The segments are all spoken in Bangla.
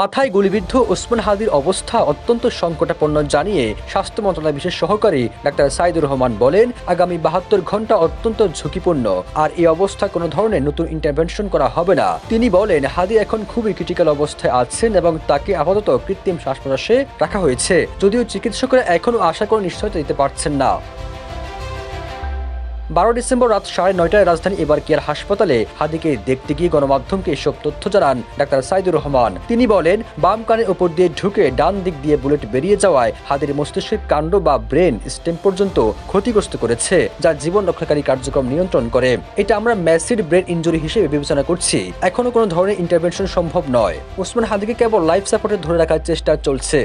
মাথায় গুলিবিদ্ধ ওসমান হাদির অবস্থা অত্যন্ত সংকটাপন্ন জানিয়ে স্বাস্থ্য মন্ত্রণালয়ের বিশেষ সহকারী ডাক্তার সাইদুর রহমান বলেন, আগামী 72 ঘন্টা অত্যন্ত ঝুঁকিপূর্ণ, আর এই অবস্থা কোনো ধরনের নতুন ইন্টারভেনশন করা হবে না। তিনি বলেন, হাদি এখন খুবই ক্রিটিক্যাল অবস্থায় আছেন এবং তাকে আপাতত কৃত্রিম শ্বাস প্রশ্বাসে রাখা হয়েছে, যদিও চিকিৎসকরা এখনও আশা করে নিশ্চয়তা দিতে পারছেন না। 12 ডিসেম্বর রাত 9:30টায় রাজধানী এবার কেয়ার হাসপাতালে হাদিকে দেখতে গিয়ে গণমাধ্যমকে এসব তথ্য জানান ডাক্তার সাইদুর রহমান। তিনি বলেন, বাম কানের উপর দিয়ে ঢুকে ডান দিক দিয়ে বুলেট বেরিয়ে যাওয়ায় হাদির মস্তিষ্কের কাণ্ড বা ব্রেন স্টেম পর্যন্ত ক্ষতিগ্রস্ত করেছে, যা জীবন রক্ষাকারী কার্যক্রম নিয়ন্ত্রণ করে। এটা আমরা ম্যাসিভ ব্রেন ইনজুরি হিসেবে বিবেচনা করছি। এখনো কোনো ধরনের ইন্টারভেনশন সম্ভব নয়। ওসমান হাদিকে কেবল লাইফ সাপোর্টে ধরে রাখার চেষ্টা চলছে।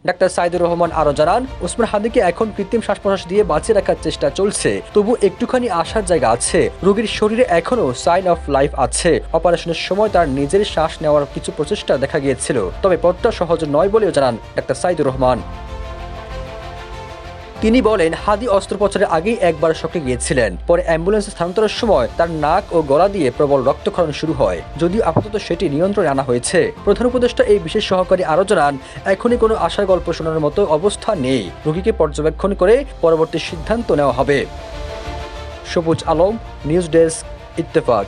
ডাক্তার সাইদুর রহমান আরো জানান, ওসমান হাদিকে এখন কৃত্রিম শ্বাস প্রশ্বাস দিয়ে বাঁচিয়ে রাখার চেষ্টা চলছে, তবু একটুখানি আশার জায়গা আছে। রোগীর শরীরে এখনো সাইন অফ লাইফ আছে। অপারেশনের সময় তার নিজের শ্বাস নেওয়ার কিছু প্রচেষ্টা দেখা গিয়েছিল, তবে পথটা সহজ নয় বলেও জানান ডাক্তার সাইদুর রহমান। তিনি বলেন, হাদি অস্ত্রোপচারের আগেই একবার শকে গিয়েছিলেন। পরে অ্যাম্বুলেন্সে স্থানান্তরের সময় তার নাক ও গলা দিয়ে প্রবল রক্তক্ষরণ শুরু হয়, যদিও আপাতত সেটি নিয়ন্ত্রণে আনা হয়েছে। প্রধান উপদেষ্টা এই বিশেষ সহকারী আরও জানান, এখনই কোনো আশার গল্প শোনার মতো অবস্থা নেই। রোগীকে পর্যবেক্ষণ করে পরবর্তী সিদ্ধান্ত নেওয়া হবে। সবুজ আলম, নিউজ ডেস্ক, ইত্তেফাক।